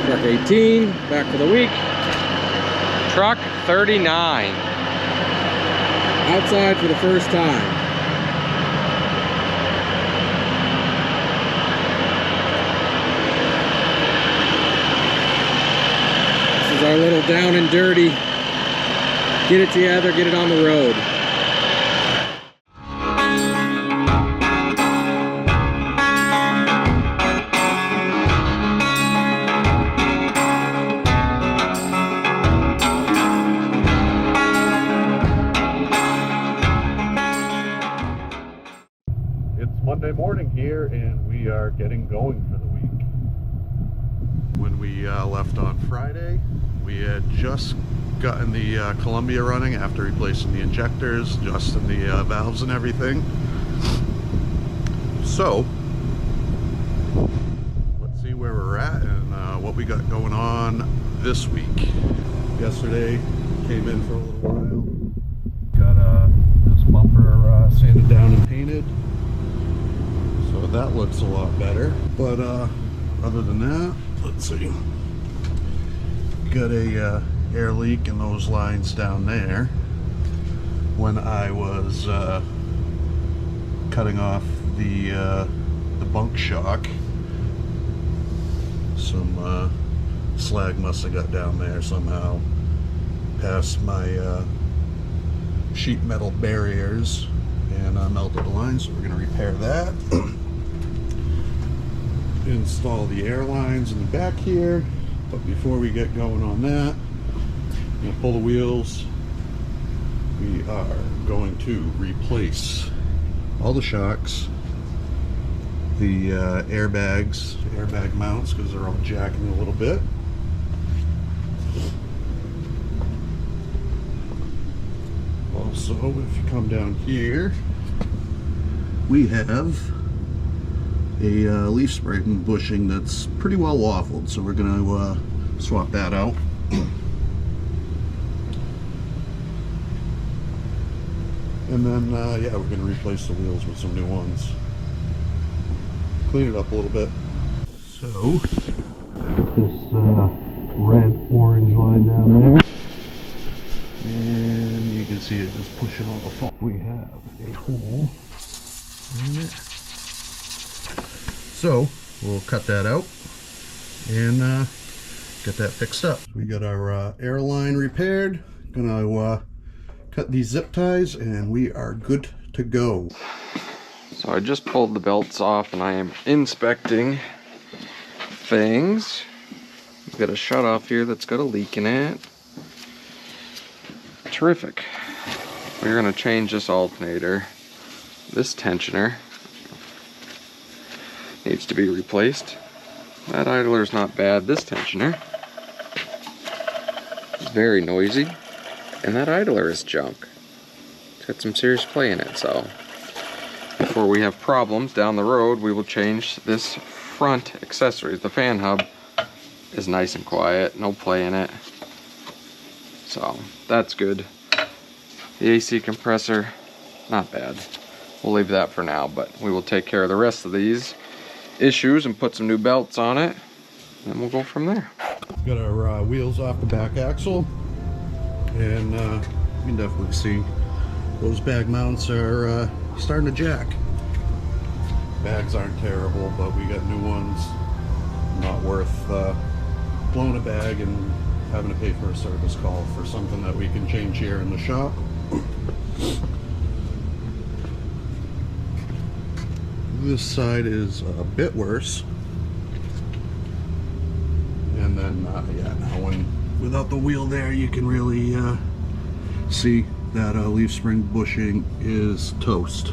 Truck 18, back for the week. Truck 39. Outside for the first time. This is our little down and dirty. Get it together, get it on the road. Monday morning here, and we are getting going for the week. When we left on Friday, we had just gotten the Columbia running after replacing the injectors, adjusting the valves and everything. So let's see where we're at and what we got going on this week. Yesterday came in for a little while, got this bumper sanded down and painted. So that looks a lot better, but other than that, let's see, got a air leak in those lines down there. When I was cutting off the bunk shock, some slag must have got down there somehow past my sheet metal barriers and melted the line, so we're going to repair that. Install the air lines in the back here, but before we get going on that, I'm going to pull the wheels. We are going to replace all the shocks, the airbag mounts, because they're all jacking a little bit. Also, if you come down here, we have a leaf spring bushing that's pretty well waffled, so we're going to swap that out. And then yeah, we're going to replace the wheels with some new ones, clean it up a little bit. So this red orange line down there, and you can see it just pushing all the foam. We have a hole in it. So we'll cut that out and get that fixed up. We got our air line repaired. Gonna cut these zip ties and we are good to go. So I just pulled the belts off and I am inspecting things. We've got a shut off here that's got a leak in it. Terrific. We're gonna change this alternator. This tensioner needs to be replaced. That idler's not bad. This tensioner is very noisy, and that idler is junk. It's got some serious play in it, so before we have problems down the road, we will change this front accessories. The fan hub is nice and quiet, no play in it, so that's good. The AC compressor, not bad. We'll leave that for now, but we will take care of the rest of these issues and put some new belts on it, and we'll go from there. Got our wheels off the back axle, and you can definitely see those bag mounts are starting to jack. Bags aren't terrible, but we got new ones. Not worth blowing a bag and having to pay for a service call for something that we can change here in the shop. This side is a bit worse, and then yeah, now without the wheel there, you can really see that leaf spring bushing is toast.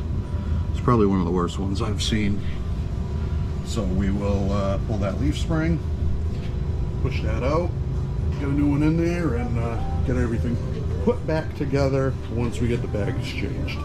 It's probably one of the worst ones I've seen. So we will pull that leaf spring, push that out, get a new one in there, and get everything put back together once we get the bags changed.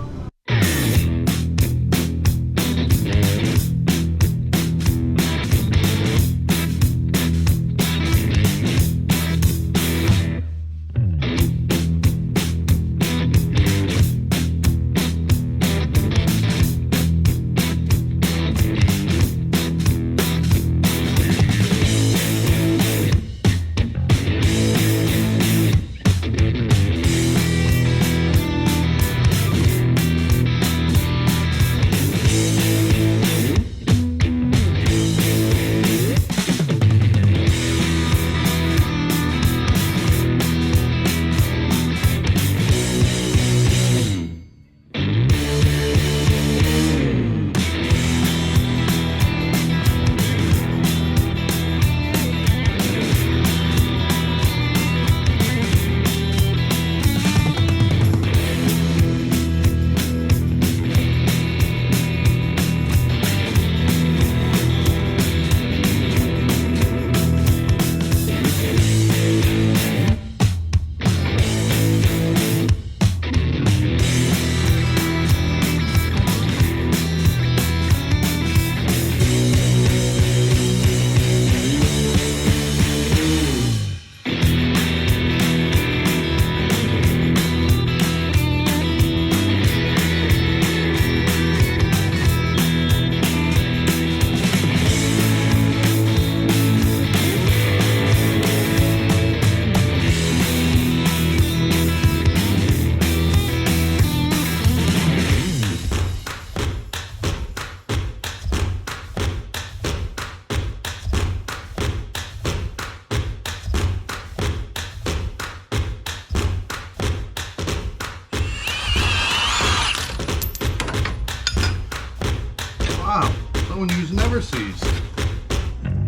never cease.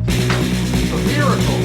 It's a miracle.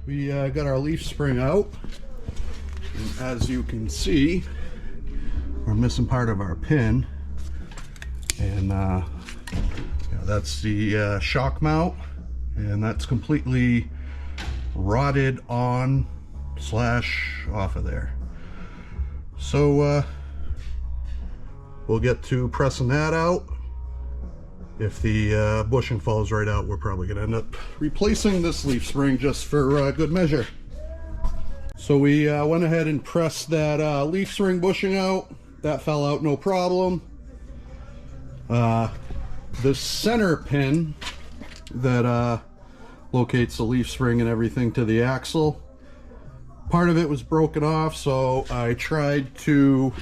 We got our leaf spring out, and as you can see, we're missing part of our pin, and yeah, that's the shock mount, and that's completely rotted on slash off of there. So we'll get to pressing that out. If the bushing falls right out, we're probably going to end up replacing this leaf spring just for good measure. So we went ahead and pressed that leaf spring bushing out. That fell out no problem. The center pin that locates the leaf spring and everything to the axle, part of it was broken off, so I tried to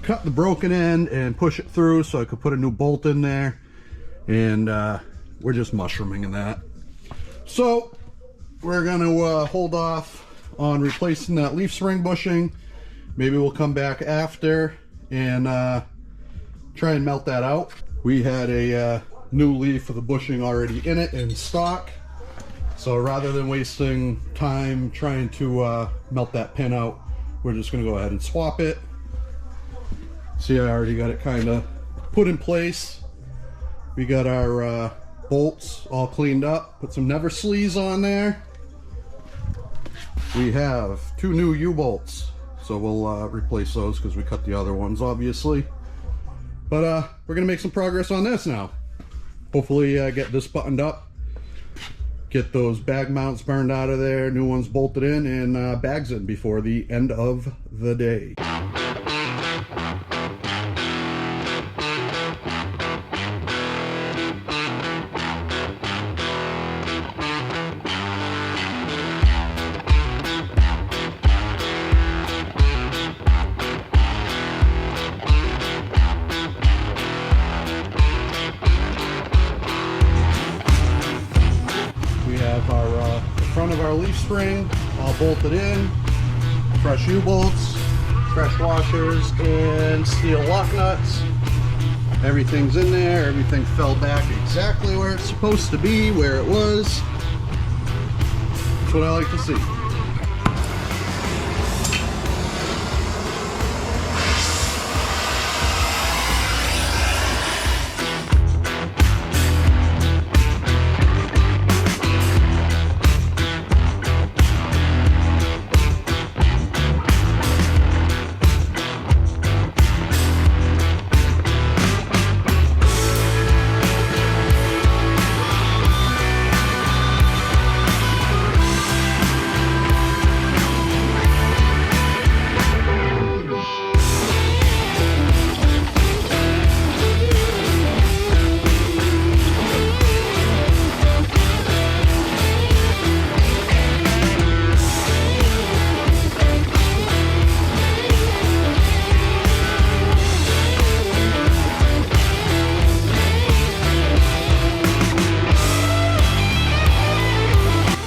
cut the broken end and push it through so I could put a new bolt in there. And we're just mushrooming in that. So we're gonna hold off on replacing that leaf spring bushing. Maybe we'll come back after and try and melt that out. We had a new leaf with the bushing already in it in stock, so rather than wasting time trying to melt that pin out, we're just gonna go ahead and swap it. See, I already got it kind of put in place. We got our bolts all cleaned up, put some never sleeves on there. We have 2 new U-bolts, so we'll replace those because we cut the other ones obviously. But we're gonna make some progress on this now. Hopefully get this buttoned up, get those bag mounts burned out of there, new ones bolted in, and bags in before the end of the day. Front of our leaf spring all bolted in, fresh U-bolts, fresh washers, and steel lock nuts. Everything's in there. Everything fell back exactly where it's supposed to be, where it was. That's what I like to see.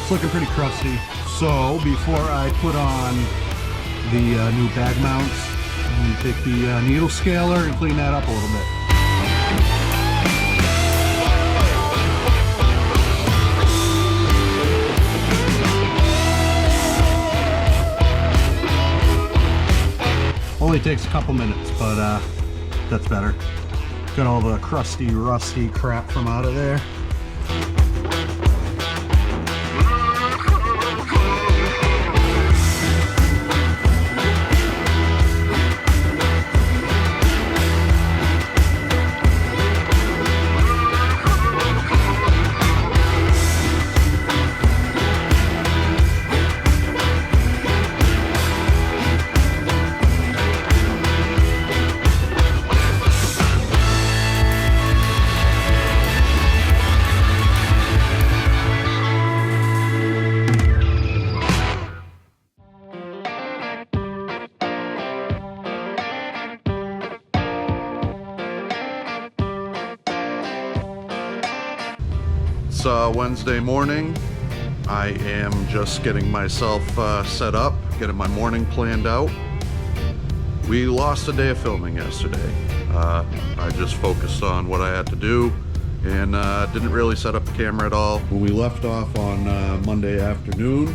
It's looking pretty crusty. So before I put on the new bag mounts, I'm going to take the needle scaler and clean that up a little bit. Only takes a couple minutes, but that's better. Got all the crusty, rusty crap from out of there. It's Wednesday morning. I am just getting myself set up, getting my morning planned out. We lost a day of filming yesterday. I just focused on what I had to do and didn't really set up the camera at all. When we left off on Monday afternoon,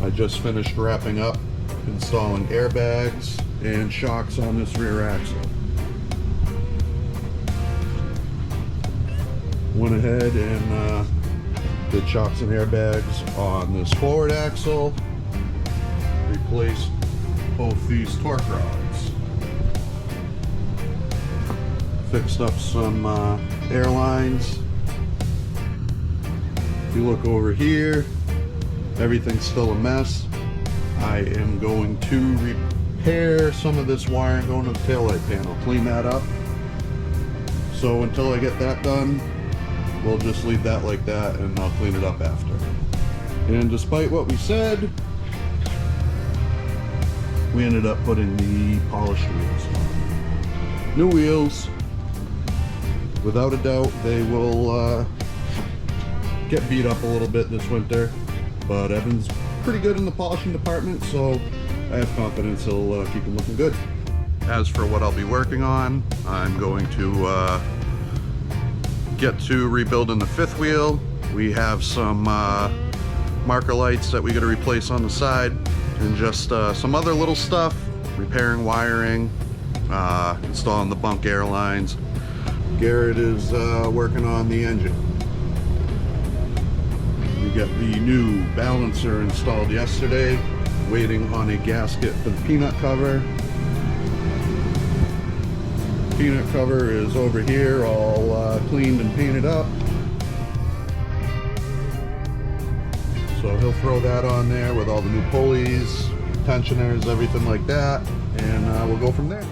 I just finished wrapping up installing airbags and shocks on this rear axle. Went ahead and did shocks and airbags on this forward axle. Replaced both these torque rods. Fixed up some airlines. If you look over here, everything's still a mess. I am going to repair some of this wiring going to the taillight panel, clean that up. So until I get that done, we'll just leave that like that and I'll clean it up after. And despite what we said, we ended up putting the polished wheels on. New wheels. Without a doubt, they will get beat up a little bit this winter, but Evan's pretty good in the polishing department, so I have confidence he'll keep them looking good. As for what I'll be working on, I'm going to get to rebuilding the fifth wheel. We have some marker lights that we got to replace on the side, and just some other little stuff, repairing wiring, installing the bunk airlines. Garrett is working on the engine. We got the new balancer installed yesterday, waiting on a gasket for the peanut cover. Peanut cover is over here, all cleaned and painted up. So he'll throw that on there with all the new pulleys, tensioners, everything like that, and we'll go from there.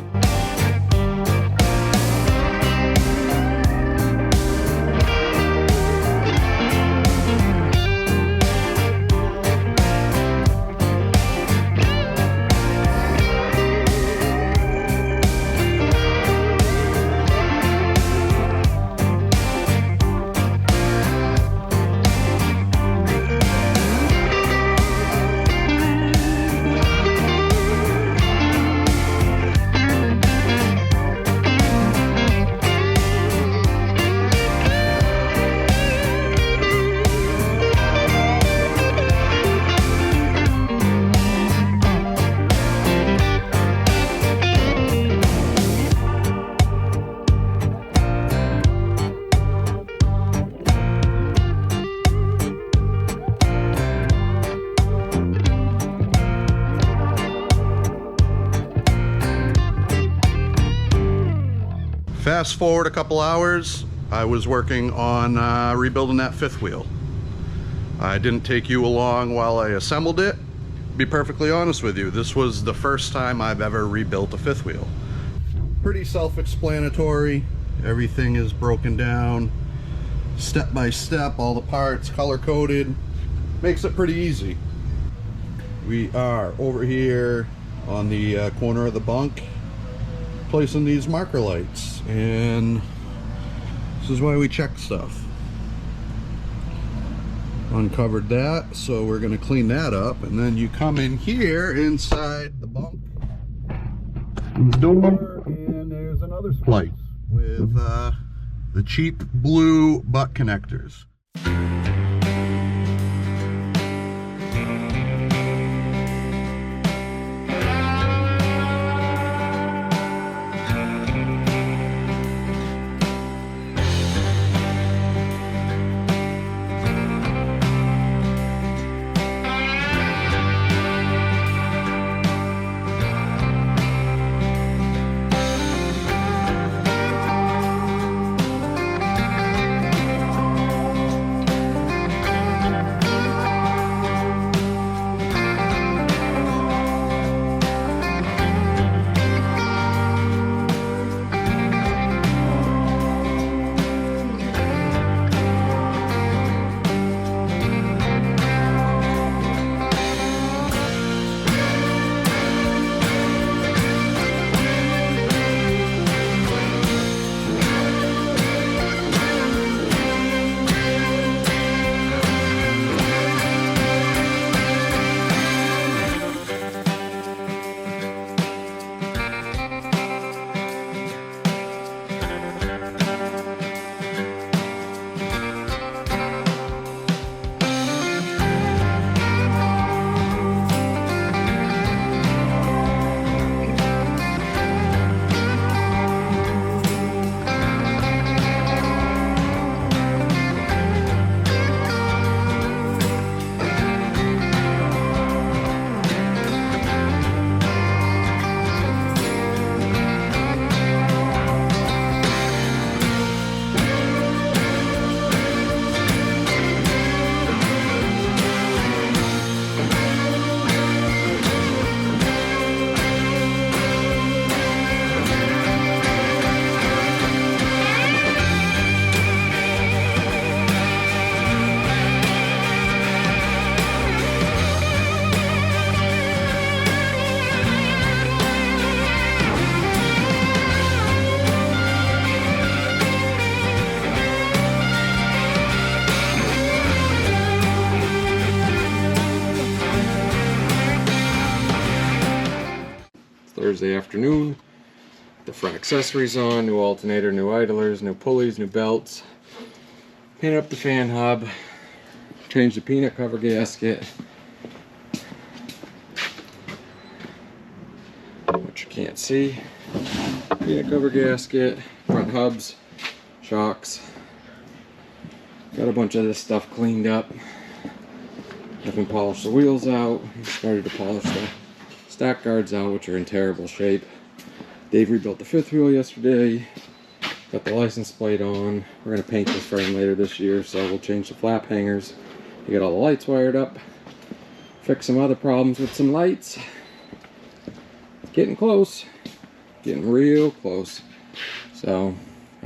Fast forward a couple hours, I was working on rebuilding that fifth wheel. I didn't take you along while I assembled it. To be perfectly honest with you, this was the first time I've ever rebuilt a fifth wheel. Pretty self-explanatory. Everything is broken down step by step, all the parts color-coded. Makes it pretty easy. We are over here on the corner of the bunk, placing these marker lights, and this is why we check stuff. uncovered that, so we're going to clean that up. And then you come in here inside the bunk door, and there's another splice with the cheap blue butt connectors. Thursday afternoon. The front accessories on, new alternator, new idlers, new pulleys, new belts. Paint up the fan hub. Change the peanut cover gasket. Which you can't see. Peanut cover gasket, front hubs, shocks. Got a bunch of this stuff cleaned up. Haven't polished the wheels out. Started to polish the stack guards out, which are in terrible shape. Dave rebuilt the fifth wheel yesterday. Got the license plate on. We're going to paint this frame later this year, so we'll change the flap hangers. We got all the lights wired up. Fix some other problems with some lights. Getting close. Getting real close. So,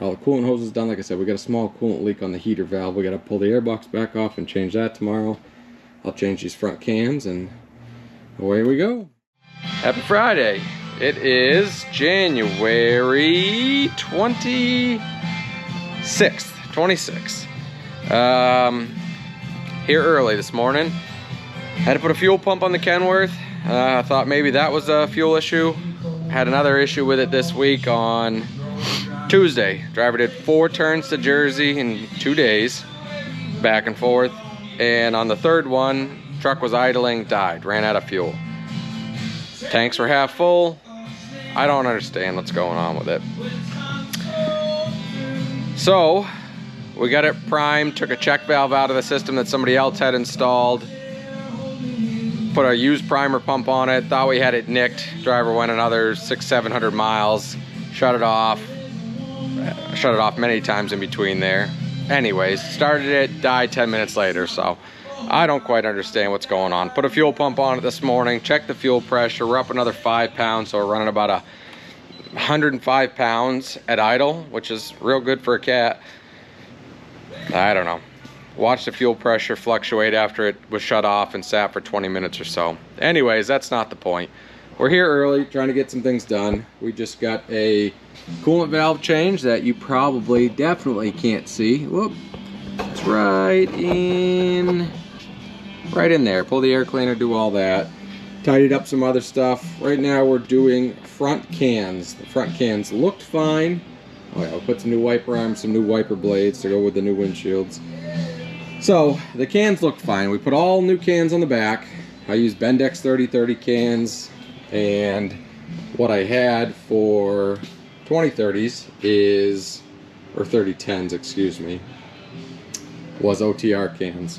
all the coolant hoses done. Like I said, we got a small coolant leak on the heater valve. We got to pull the airbox back off and change that tomorrow. I'll change these front cans and away we go. Happy Friday. It is January 26th. Here early this morning. Had to put a fuel pump on the Kenworth. I thought maybe that was a fuel issue. Had another issue with it this week on Tuesday. Driver did 4 turns to Jersey in 2 days, back and forth. And on the third one, truck was idling, died, ran out of fuel. Tanks were half full. I don't understand what's going on with it. So, we got it primed, took a check valve out of the system that somebody else had installed. Put a used primer pump on it, thought we had it nicked. Driver went another 600-700 miles, shut it off many times in between there. Anyways, started it, died 10 minutes later, so I don't quite understand what's going on. Put a fuel pump on it this morning, checked the fuel pressure, we're up another 5 pounds, so we're running about 105 pounds at idle, which is real good for a cat. I don't know. Watched the fuel pressure fluctuate after it was shut off and sat for 20 minutes or so. Anyways, that's not the point. We're here early, trying to get some things done. We just got a coolant valve change that you probably definitely can't see. Whoop. It's right in there. Pull the air cleaner, do all that. Tidied up some other stuff. Right now we're doing front cans. The front cans looked fine. Oh yeah, I'll put some new wiper arms, some new wiper blades to go with the new windshields. So the cans looked fine. We put all new cans on the back. I used Bendix 3030 cans, and what I had for 2030s is, or 3010s, excuse me, was OTR cans,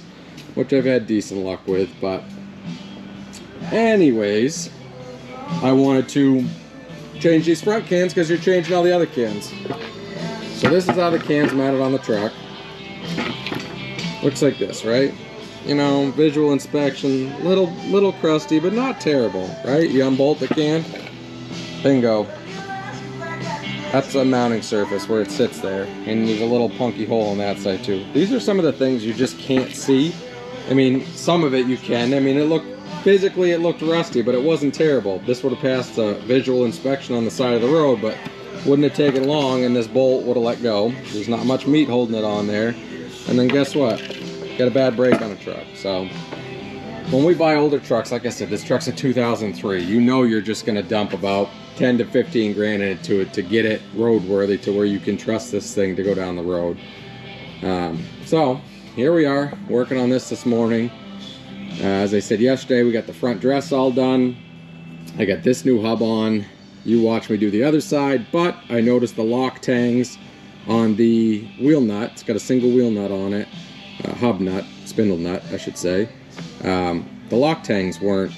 which I've had decent luck with. But anyways, I wanted to change these front cans because you're changing all the other cans. So this is how the can's mounted on the truck. Looks like this, right? You know, visual inspection, little crusty, but not terrible, right? You unbolt the can, bingo. That's the mounting surface where it sits there, and there's a little punky hole on that side too. These are some of the things you just can't see. I mean, some of it you can. I mean, physically it looked rusty, but it wasn't terrible. This would have passed a visual inspection on the side of the road, but wouldn't have taken long, and this bolt would have let go. There's not much meat holding it on there. And then guess what? Got a bad brake on a truck. So when we buy older trucks, like I said, this truck's a 2003. You know you're just gonna dump about 10 to 15 grand into it to get it roadworthy to where you can trust this thing to go down the road. So here we are working on this morning. As I said yesterday, we got the front dress all done. I got this new hub on. You watch me do the other side, but I noticed the lock tangs on the wheel nut. It's got a single wheel nut on it, hub nut, spindle nut, I should say. The lock tangs weren't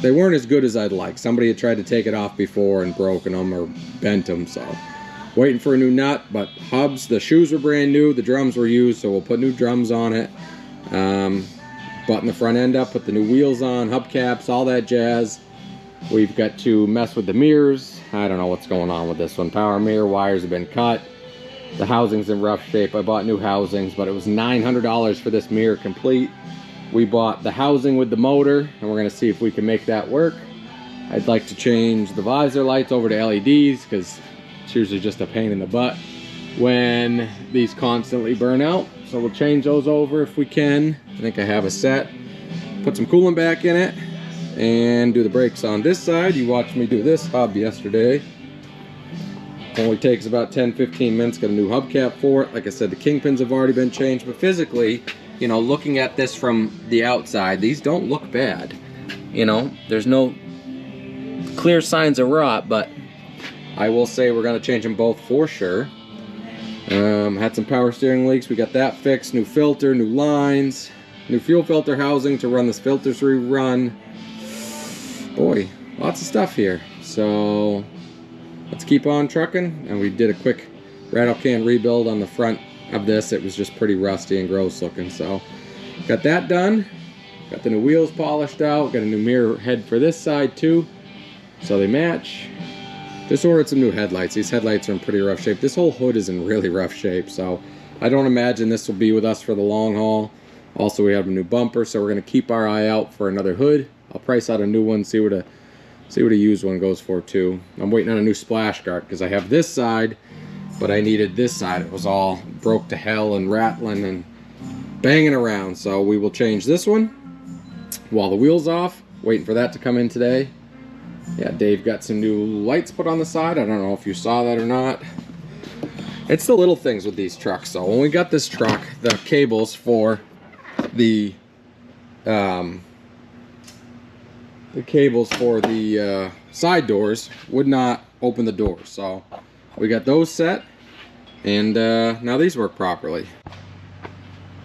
as good as I'd like. Somebody had tried to take it off before and broken them or bent them, so waiting for a new nut. But hubs, the shoes were brand new, the drums were used, so we'll put new drums on it. Button the front end up, put the new wheels on, hubcaps, all that jazz. We've got to mess with the mirrors. I don't know what's going on with this one. Power mirror wires have been cut. The housing's in rough shape. I bought new housings, but it was $900 for this mirror complete. We bought the housing with the motor, and we're gonna see if we can make that work. I'd like to change the visor lights over to LEDs because it's usually just a pain in the butt when these constantly burn out. So we'll change those over if we can. I think I have a set. Put some coolant back in it and do the brakes on this side. You watched me do this hub yesterday. Only takes about 10-15 minutes. Got a new hubcap for it. Like I said, the kingpins have already been changed, but physically, you know, looking at this from the outside, these don't look bad. You know, there's no clear signs of rot, but I will say we're gonna change them both for sure. Had some power steering leaks. We got that fixed. New filter, new lines, new fuel filter housing to run this filter through run. Boy, lots of stuff here. So let's keep on trucking. And we did a quick rattle can rebuild on the front of this. It was just pretty rusty and gross looking. So got that done. Got the new wheels polished out. Got a new mirror head for this side too, so they match. Just ordered some new headlights. These headlights are in pretty rough shape. This whole hood is in really rough shape, so I don't imagine this will be with us for the long haul. Also, we have a new bumper, so we're going to keep our eye out for another hood. I'll price out a new one, see what a used one goes for too. I'm waiting on a new splash guard because I have this side, but I needed this side. It was all broke to hell and rattling and banging around, so we will change this one while the wheel's off. Waiting for that to come in today. Yeah, Dave got some new lights put on the side. I don't know if you saw that or not. It's the little things with these trucks. So when we got this truck, the cables for the side doors would not open the doors. So we got those set, and now these work properly.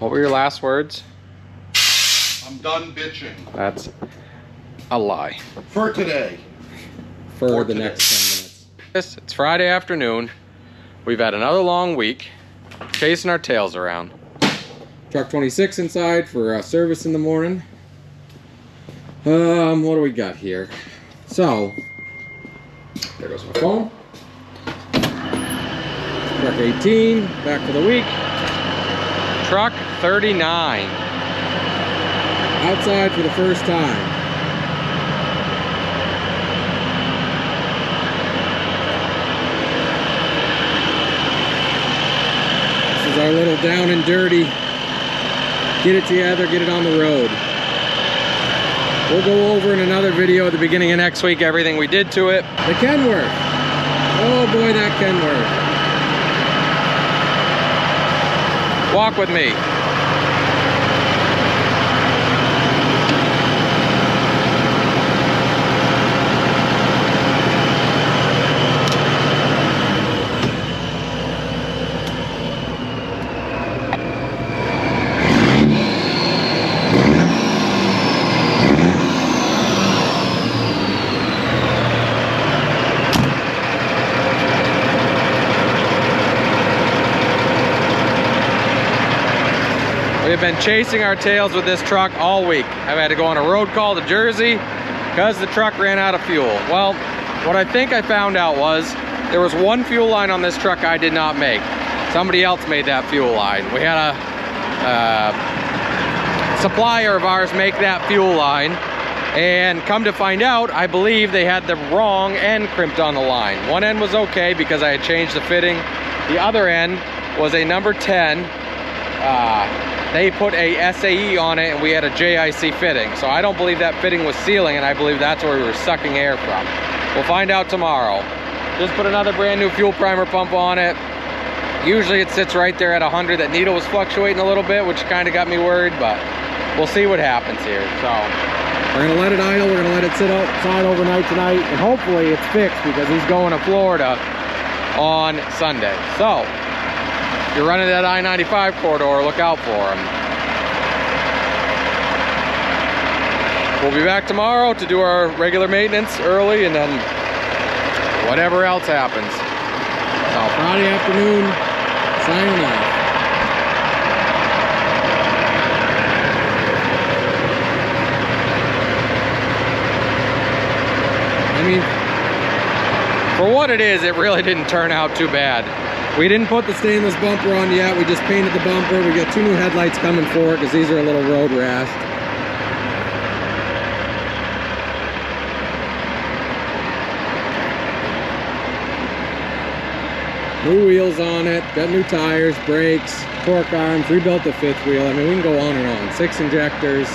What were your last words? I'm done bitching. That's a lie. For today. For the next 10 minutes. It's Friday afternoon. We've had another long week chasing our tails around. Truck 26 inside for service in the morning. What do we got here? So, there goes my phone. Truck 18, back for the week. Truck 39. Outside for the first time. our little down and dirty, get it together, get it on the road. We'll go over in another video at the beginning of next week everything we did to it. The Kenworth. Oh boy, that Kenworth. Walk with me. We've been chasing our tails with this truck all week. I've had to go on a road call to Jersey because the truck ran out of fuel. Well, what I think I found out was there was one fuel line on this truck I did not make. Somebody else made that fuel line. We had a supplier of ours make that fuel line, and come to find out, I believe they had the wrong end crimped on the line. One end was okay because I had changed the fitting. The other end was a number 10. They put a SAE on it and we had a JIC fitting. So I don't believe that fitting was sealing, and I believe that's where we were sucking air from. We'll find out tomorrow. Just put another brand new fuel primer pump on it. Usually it sits right there at 100. That needle was fluctuating a little bit, which kind of got me worried, but we'll see what happens here. So we're gonna let it idle, we're gonna let it sit outside overnight tonight, and hopefully it's fixed because he's going to Florida on Sunday. So if you're running that I-95 corridor, look out for him. We'll be back tomorrow to do our regular maintenance early, and then whatever else happens. So Friday afternoon, signing off. I mean, for what it is, it really didn't turn out too bad. We didn't put the stainless bumper on yet. We just painted the bumper. We got 2 new headlights coming for it because these are a little road rashed. New wheels on it, got new tires, brakes, torque arms, rebuilt the 5th wheel. I mean, we can go on and on. 6 injectors,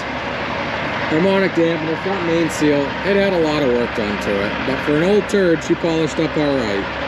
harmonic dampener, front main seal. It had a lot of work done to it, but for an old turd, she polished up all right.